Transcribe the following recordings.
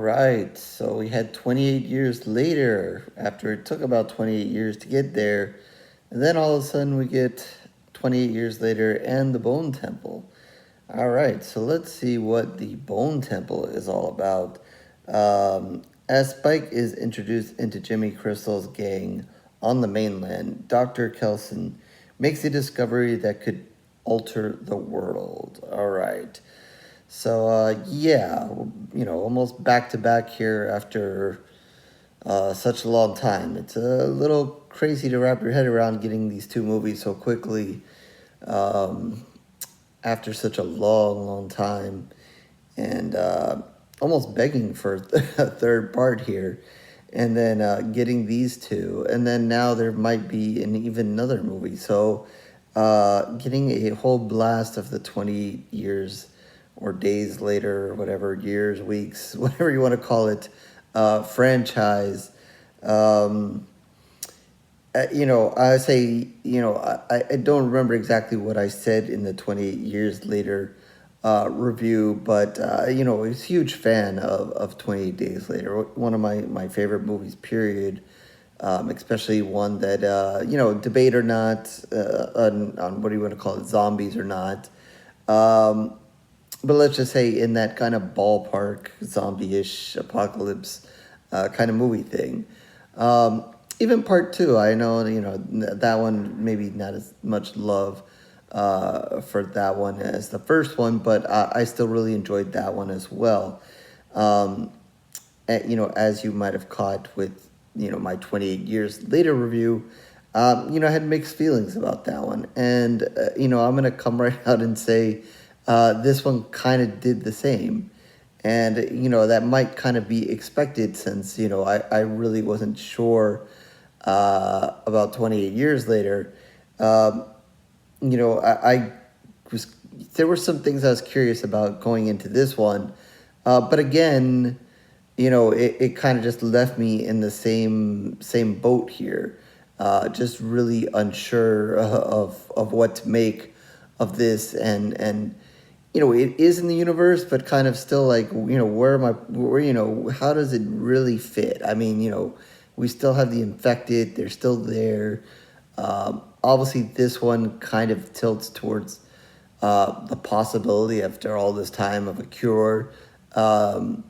right. So we had 28 years later, after it took about 28 years to get there. And then all of a sudden we get 28 years later and the Bone Temple. All right, so let's see what the Bone Temple is all about. As Spike is introduced into Jimmy Crystal's gang on the mainland, Dr. Kelson makes a discovery that could alter the world. All right. So, yeah, almost back to back here after such a long time. It's a little crazy to wrap your head around getting these two movies so quickly um, after such a long, long time. And almost begging for a third part here. And then getting these two. And then now there might be even another movie. So, getting a whole blast of the 20 years or days later, or whatever, years, weeks, whatever you want to call it, franchise. Um, I say, I don't remember exactly what I said in the 28 years later review, but, I was a huge fan of 28 Days Later, one of my favorite movies, period. Especially one that, debate or not, on what do you want to call it, zombies or not. Um, but let's just say in that kind of ballpark, zombie-ish apocalypse kind of movie thing. Even part two, I know that one maybe not as much love for that one as the first one, but I still really enjoyed that one as well. Um, as you might have caught with my 28 years later review. I had mixed feelings about that one, and I'm gonna come right out and say this one kind of did the same. And, that might kind of be expected since, I really wasn't sure about 28 years later. Um, I was, there were some things I was curious about going into this one. But again, it kind of just left me in the same boat here. Just really unsure of what to make of this, and it is in the universe, but kind of still like, where am I, how does it really fit? I mean, we still have the infected, they're still there. Obviously, this one kind of tilts towards the possibility after all this time of a cure, but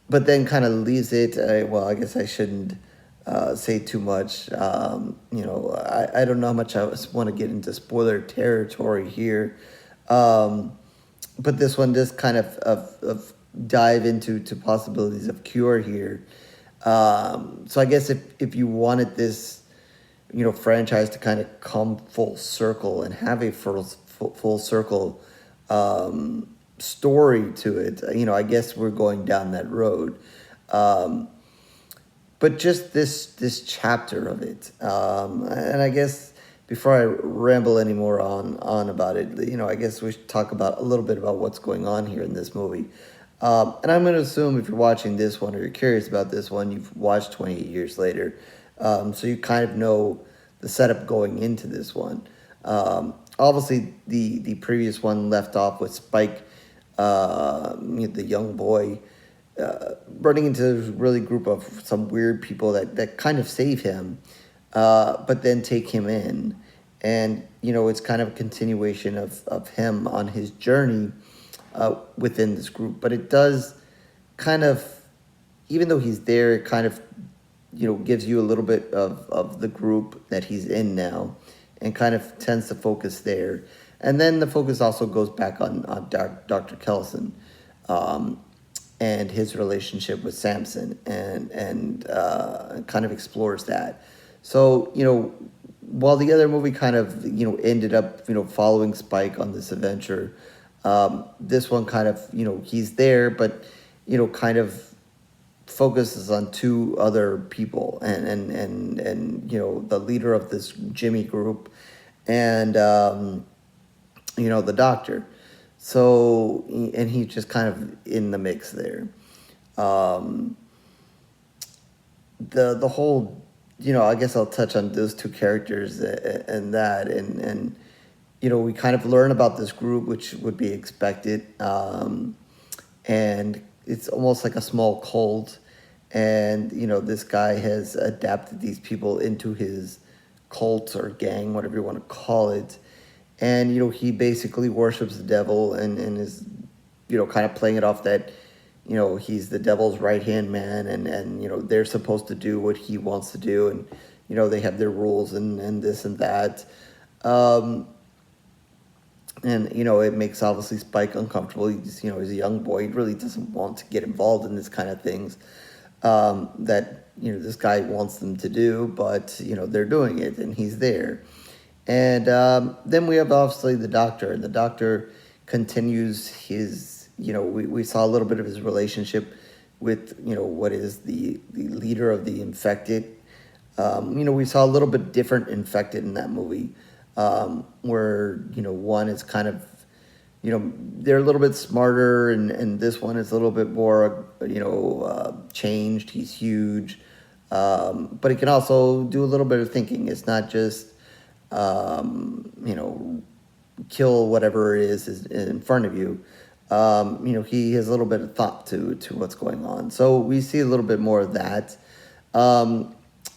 then kind of leaves it. Well, I guess I shouldn't say too much. I don't know how much I want to get into spoiler territory here. But this one does kind of dive into possibilities of cure here. So I guess if you wanted this, franchise to kind of come full circle and have a full circle story to it, I guess we're going down that road. Um, but just this chapter of it, and I guess before I ramble any more on about it, I guess we should talk about a little bit about what's going on here in this movie. And I'm going to assume if you're watching this one or you're curious about this one, you've watched 28 years later, so you kind of know the setup going into this one. Obviously, the previous one left off with Spike, the young boy, running into a really group of some weird people that kind of save him, but then take him in. And, it's kind of a continuation of him on his journey within this group. But it does kind of, even though he's there, it kind of, gives you a little bit of the group that he's in now and kind of tends to focus there. And then the focus also goes back on Dr. Kelson. And his relationship with Samson, and kind of explores that. So, while the other movie kind of, ended up, following Spike on this adventure, this one kind of, he's there, but, kind of focuses on two other people, and the leader of this Jimmy group, and, the doctor. So, and he's just kind of in the mix there. Um, the whole, I guess I'll touch on those two characters and that, and we kind of learn about this group, which would be expected, and it's almost like a small cult, and this guy has adapted these people into his cult or gang, whatever you want to call it, and he basically worships the devil and is kind of playing it off that he's the devil's right hand man, and they're supposed to do what he wants to do, and they have their rules and this and that. um, and it makes obviously Spike uncomfortable. He's a young boy. He really doesn't want to get involved in this kind of things that this guy wants them to do, but they're doing it, and he's there. And then we have obviously the doctor, and the doctor continues his. We saw a little bit of his relationship with what is the leader of the infected. We saw a little bit different infected in that movie, where one is kind of they're a little bit smarter, and this one is a little bit more changed. He's huge, but he can also do a little bit of thinking. It's not just kill whatever it is in front of you. He has a little bit of thought to what's going on. So we see a little bit more of that.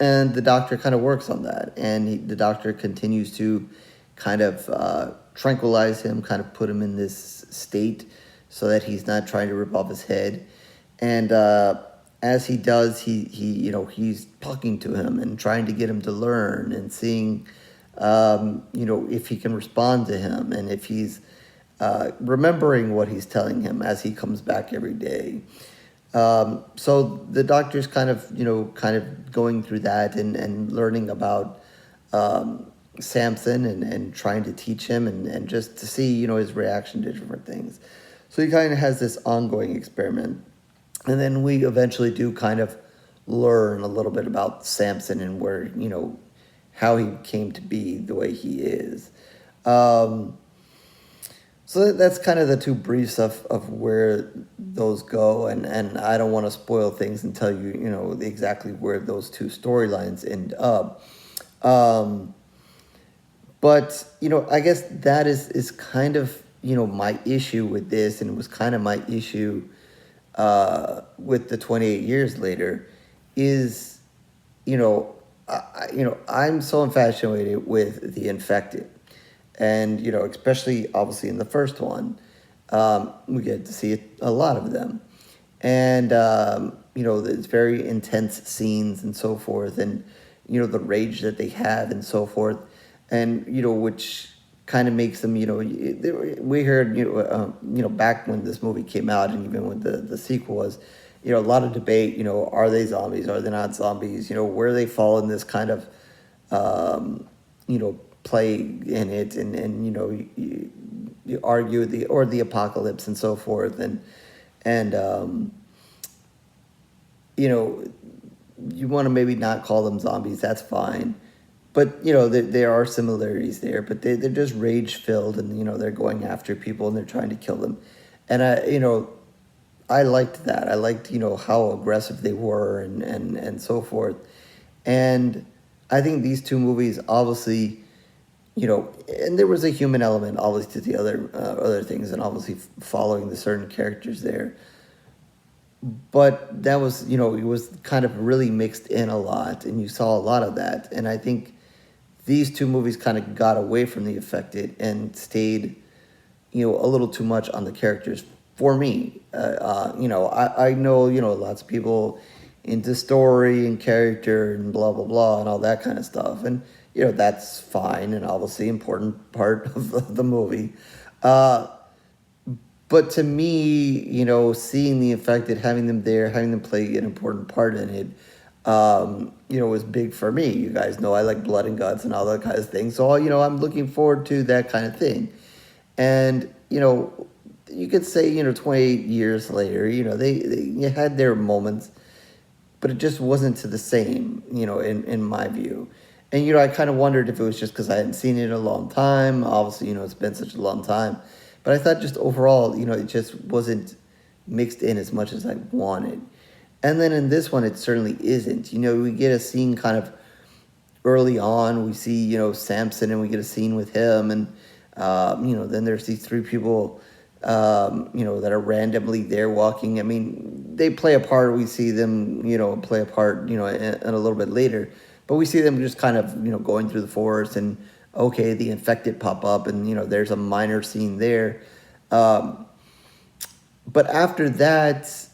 And the doctor kind of works on that. And the doctor continues to kind of tranquilize him, kind of put him in this state so that he's not trying to rip off his head. And as he does, he's talking to him and trying to get him to learn and seeing, if he can respond to him and if he's remembering what he's telling him as he comes back every day. So the doctor's kind of going through that and learning about Samson and trying to teach him and just to see, his reaction to different things. So he kind of has this ongoing experiment. And then we eventually do kind of learn a little bit about Samson and where, how he came to be the way he is. So that's kind of the two briefs of where those go, and I don't want to spoil things and tell you, exactly where those two storylines end up. But, I guess that is kind of, my issue with this, and it was kind of my issue with the 28 years later, is, I'm so infatuated with the infected. And, especially obviously in the first one, we get to see a lot of them. And, it's very intense scenes and so forth. And, the rage that they have and so forth. And, which kind of makes them, we heard, back when this movie came out and even when the sequel was, a lot of debate, are they zombies? Are they not zombies? Where they fall in this kind of, play in it, and you argue the apocalypse and so forth, and you want to maybe not call them zombies, that's fine, but there are similarities there, but they're just rage filled, and they're going after people and they're trying to kill them, and I liked that. I liked how aggressive they were and so forth, and I think these two movies obviously. And there was a human element, obviously, to the other things, and obviously following the certain characters there. But that was, it was kind of really mixed in a lot, and you saw a lot of that. And I think these two movies kind of got away from the affected and stayed, a little too much on the characters for me. I know, lots of people into story and character and blah, blah, blah, and all that kind of stuff. And, that's fine and obviously important part of the movie. But to me, seeing the affected, having them there, having them play an important part in it, was big for me. You guys know I like blood and guts and all that kind of thing. So, I'm looking forward to that kind of thing. And, you could say, 28 years later, they had their moments, but it just wasn't to the same, in my view. And, I kind of wondered if it was just because I hadn't seen it in a long time. Obviously, it's been such a long time. But I thought just overall, it just wasn't mixed in as much as I wanted. And then in this one, it certainly isn't. We get a scene kind of early on. We see, Samson, and we get a scene with him. And, then there's these three people that are randomly there walking. I mean, they play a part. We see them, play a part, in a little bit later. But we see them just kind of, going through the forest and, okay, the infected pop up and, there's a minor scene there. Um, but after that,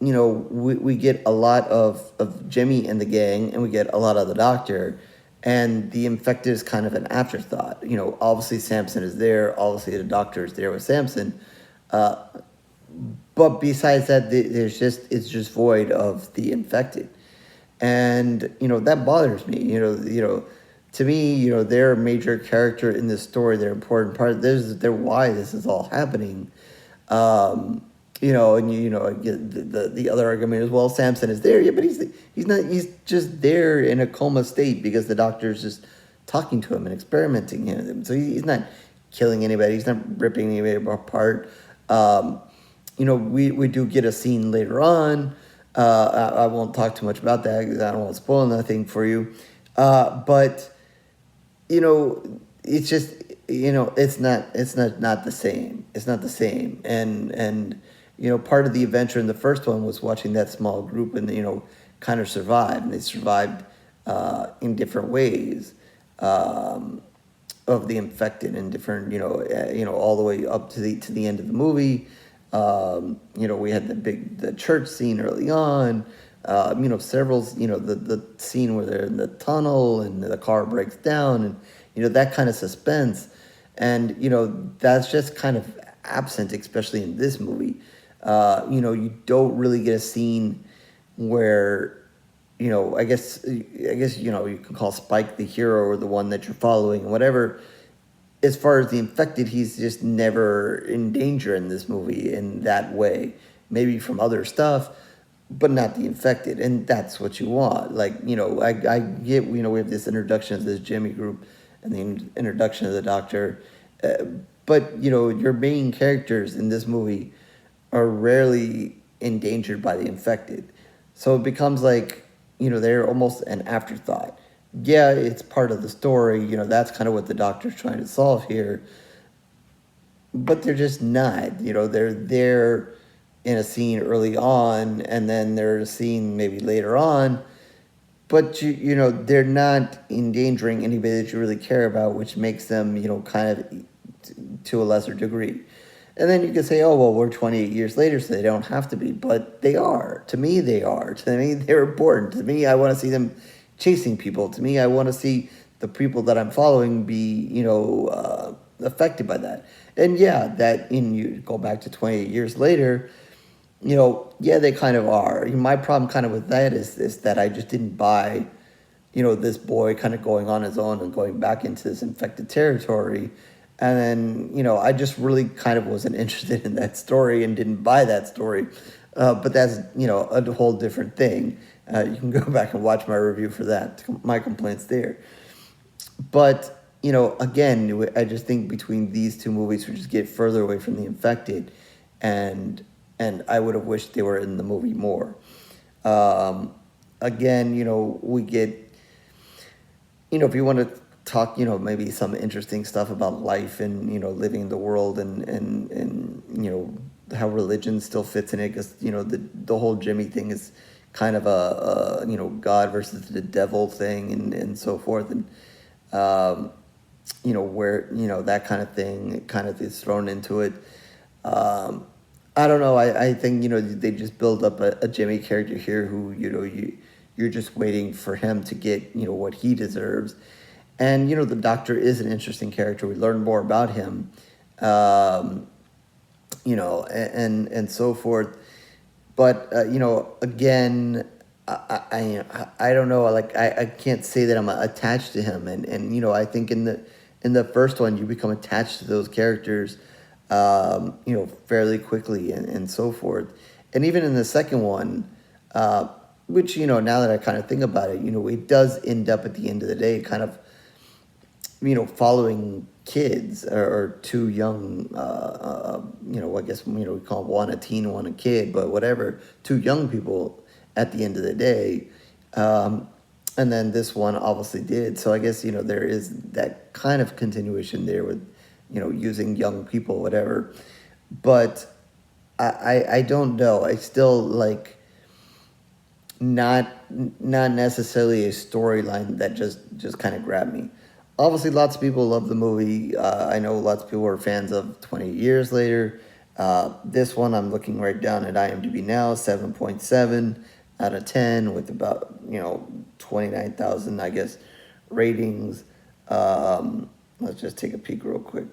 we get a lot of Jimmy and the gang, and we get a lot of the doctor, and the infected is kind of an afterthought. Obviously Samson is there, obviously the doctor is there with Samson, uh, but besides that, it's just void of the infected, and that bothers me. To me, they're a major character in this story. They're an important part. They're why this is all happening. Um, and I get the other argument is, well, Samson is there, yeah, but he's not. He's just there in a coma state because the doctor's just talking to him and experimenting on him. So he's not killing anybody. He's not ripping anybody apart. Um, we do get a scene later on. I won't talk too much about that because I don't want to spoil nothing for you. But it's just it's not the same. It's not the same. And part of the adventure in the first one was watching that small group and kind of survive, and they survived in different ways. Of the infected in different all the way up to the end of the movie. We had the church scene early on. Several the scene where they're in the tunnel and the car breaks down, and that kind of suspense, and that's just kind of absent, especially in this movie. You don't really get a scene where I guess you can call Spike the hero or the one that you're following, whatever. As far as the infected, he's just never in danger in this movie in that way. Maybe from other stuff, but not the infected, and that's what you want. Like I get we have this introduction of this Jimmy group, and the introduction of the Doctor, but your main characters in this movie are rarely endangered by the infected, so it becomes like they're almost an afterthought. Yeah, it's part of the story. That's kind of what the Doctor's trying to solve here. But they're just not. They're there in a scene early on, and then they're in a scene maybe later on. But they're not endangering anybody that you really care about, which makes them kind of to a lesser degree. And then you can say, oh, well, we're 28 years later, so they don't have to be. But they are. To me, they are. To me, they're important. To me, I want to see them chasing people. To me, I want to see the people that I'm following be, affected by that. And yeah, you go back to 28 years later, yeah, they kind of are. My problem kind of with that is that I just didn't buy, this boy kind of going on his own and going back into this infected territory. And then, I just really kind of wasn't interested in that story and didn't buy that story. But that's, a whole different thing. You can go back and watch my review for that, my complaints there. But, again, I just think between these two movies, we just get further away from the infected. And I would have wished they were in the movie more. Again, we get, if you want to talk, maybe some interesting stuff about life and, living in the world and how religion still fits in it. Because, the whole Jimmy thing is kind of a God versus the devil thing and so forth. And, where, that kind of thing kind of is thrown into it. I don't know. I think, they just build up a Jimmy character here who, you're just waiting for him to get, what he deserves. And, the Doctor is an interesting character. We learn more about him, and so forth. But, again, I don't know. Like, I can't say that I'm attached to him. And I think in the first one, you become attached to those characters, fairly quickly and so forth. And even in the second one, which, now that I kind of think about it, it does end up at the end of the day kind of, following kids or two young, I guess, we call one a teen, one a kid, but whatever, two young people at the end of the day. And then this one obviously did. So I guess, there is that kind of continuation there with, using young people, whatever. but I don't know. I still like not not necessarily a storyline that just kind of grabbed me. Obviously, lots of people love the movie. I know lots of people are fans of 20 Years Later. This one, I'm looking right down at IMDb now, 7.7 out of 10 with about, 29,000, I guess, ratings. Let's just take a peek real quick.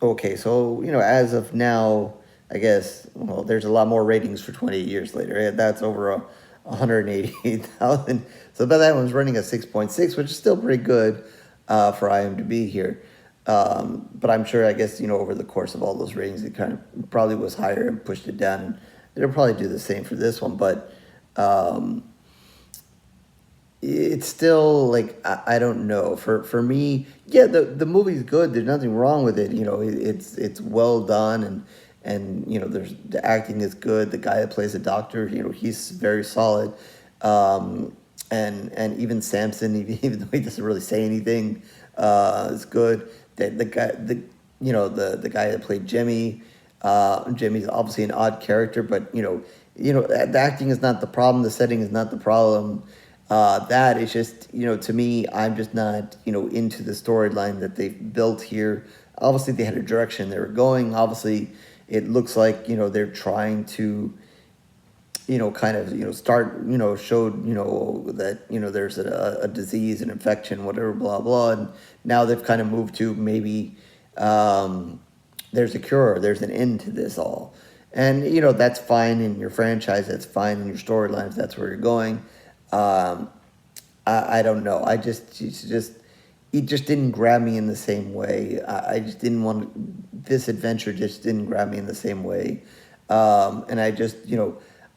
Okay, so, as of now, I guess, well, there's a lot more ratings for 28 Years Later. That's over 188,000. So, but that one's running a 6.6, which is still pretty good for IMDb here. But I'm sure, I guess, over the course of all those ratings, it kind of probably was higher and pushed it down. And they'll probably do the same for this one. But it's still like I don't know. For me, yeah, the movie's good. There's nothing wrong with it. It's well done, and there's the acting is good. The guy that plays the doctor, he's very solid. And even Samson, even though he doesn't really say anything, is good. The guy the guy that played Jimmy, Jimmy's obviously an odd character, but the acting is not the problem. The setting is not the problem. That is just, to me, I'm just not, into the storyline that they've built here. Obviously, they had a direction they were going. Obviously, it looks like, they're trying to, kind of, start, showed, that, there's a disease, an infection, whatever, blah, blah. And now they've kind of moved to maybe there's a cure, there's an end to this all. And, that's fine in your franchise. That's fine in your storyline if that's where you're going. I don't know. It just didn't grab me in the same way. I just didn't want, this adventure just didn't grab me in the same way. And I just,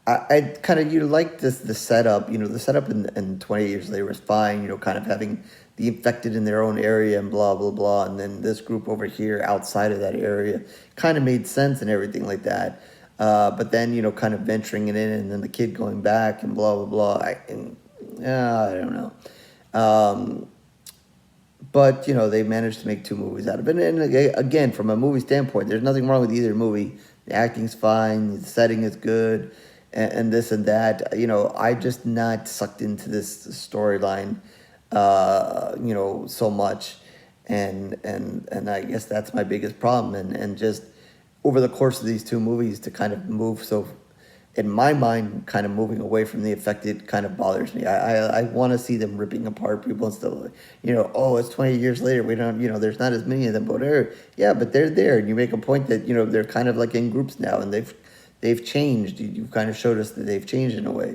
I kind of, like the setup, the setup in 20 Years Later was fine, kind of having the infected in their own area and blah, blah, blah. And then this group over here outside of that area kind of made sense and everything like that. But then, kind of venturing it in and then the kid going back and blah, blah, blah. I don't know. But, they managed to make two movies out of it. And again, from a movie standpoint, there's nothing wrong with either movie. The acting's fine, the setting is good, and this and that. I just not sucked into this storyline, so much. And I guess that's my biggest problem. And just over the course of these two movies to kind of move so, in my mind, kind of moving away from the affected kind of bothers me. I want to see them ripping apart people and stuff. Oh, it's 20 years later. We don't, there's not as many of them, but yeah, but they're there. And you make a point that, they're kind of like in groups now and they've changed. You've kind of showed us that they've changed in a way.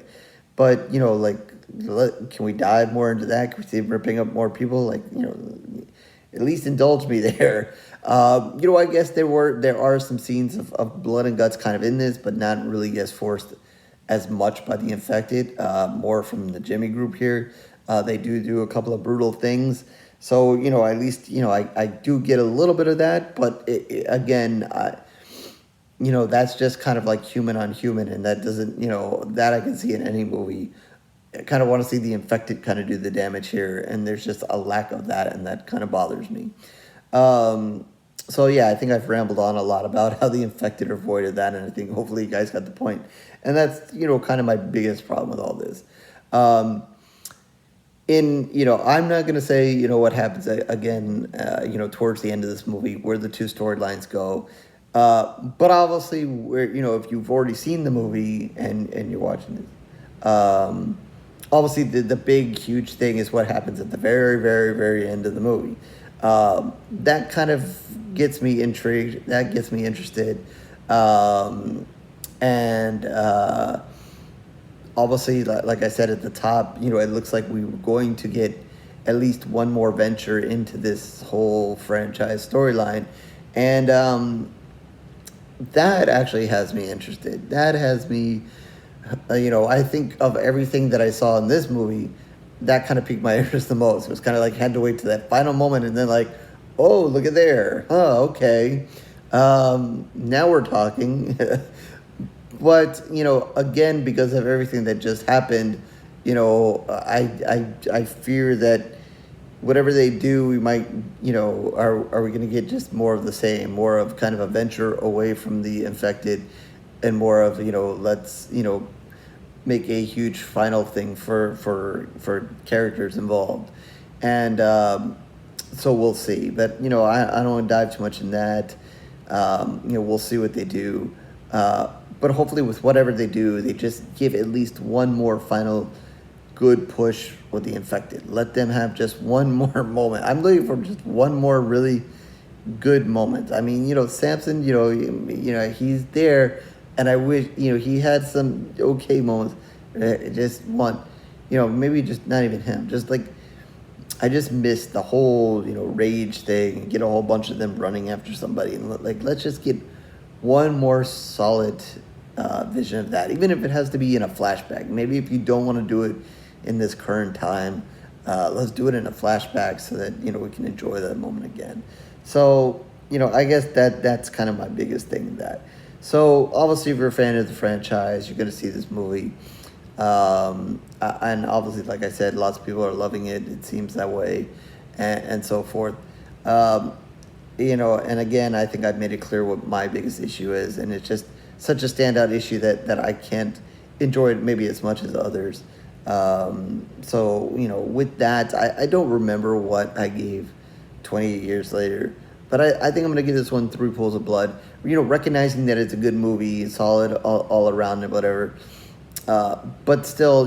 But, can we dive more into that? Can we see them ripping up more people? At least indulge me there. I guess there are some scenes of blood and guts kind of in this, but not really as forced as much by the infected. More from the Jimmy group here. They do a couple of brutal things. So, at least, I do get a little bit of that. But again, that's just kind of like human on human. And that doesn't, that I can see in any movie. I kind of want to see the infected kind of do the damage here, and there's just a lack of that, and that kind of bothers me. So yeah, I think I've rambled on a lot about how the infected avoided that, and I think hopefully you guys got the point. And that's, kind of my biggest problem with all this. I'm not going to say, what happens again, towards the end of this movie, where the two storylines go. But obviously, if you've already seen the movie and you're watching this, obviously, the big, huge thing is what happens at the very, very, very end of the movie. That kind of gets me intrigued. That gets me interested. Obviously, like I said at the top, it looks like we were going to get at least one more venture into this whole franchise storyline. And that actually has me interested. That has me... I think of everything that I saw in this movie, that kind of piqued my interest the most. It was kind of like had to wait to that final moment and then oh, look at there. Oh, okay. Now we're talking. But, again, because of everything that just happened, I fear that whatever they do, we might, are we going to get just more of the same, more of kind of a venture away from the infected, and more of, let's, make a huge final thing for characters involved. And so we'll see. But, I don't want to dive too much in that. We'll see what they do. But hopefully with whatever they do, they just give at least one more final good push with the infected. Let them have just one more moment. I'm looking for just one more really good moment. I mean, Samson, he's there, and I wish, he had some okay moments. Just one, maybe just not even him. Just like, I just missed the whole, rage thing, and get a whole bunch of them running after somebody, and let's just get one more solid vision of that, even if it has to be in a flashback. Maybe if you don't want to do it in this current time, let's do it in a flashback so that we can enjoy that moment again. So I guess that's kind of my biggest thing in that. So obviously, if you're a fan of the franchise, you're going to see this movie, and obviously, like I said, lots of people are loving it. It seems that way, and so forth. And again, I think I've made it clear what my biggest issue is, and it's just such a standout issue that I can't enjoy it maybe as much as others. So, with that, I don't remember what I gave 28 years later, but I think I'm going to give this one 3 pools of blood, recognizing that it's a good movie, solid all around and whatever. But still,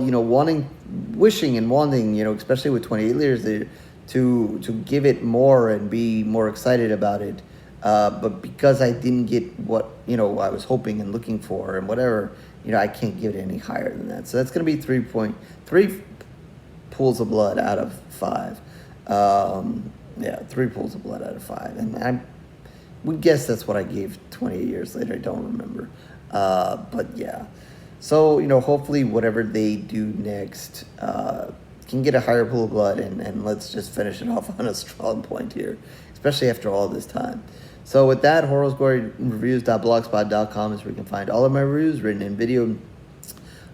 wishing and wanting, especially with 28 years later, to give it more and be more excited about it. But because I didn't get what, I was hoping and looking for and whatever, I can't give it any higher than that. So that's going to be 3 pools of blood out of 5. 3 pools of blood out of 5. And I would guess that's what I gave 28 years later. I don't remember. But yeah. So, hopefully whatever they do next can get a higher pool of blood, and let's just finish it off on a strong point here, especially after all this time. So with that, horrorsgoryreviews.blogspot.com is where you can find all of my reviews written in video,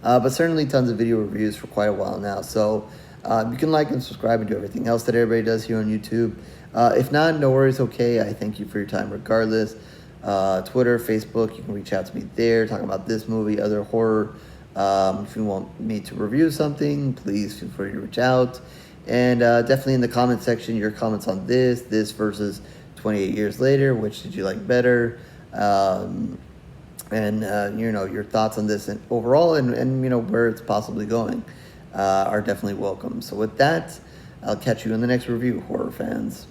but certainly tons of video reviews for quite a while now. So you can like and subscribe and do everything else that everybody does here on YouTube. If not, no worries, okay. I thank you for your time regardless. Twitter, Facebook, you can reach out to me there, talking about this movie, other horror. If you want me to review something, please feel free to reach out. And definitely in the comment section, your comments on this versus 28 years later, which did you like better? And your thoughts on this and overall, and where it's possibly going, are definitely welcome. So with that, I'll catch you in the next review, horror fans.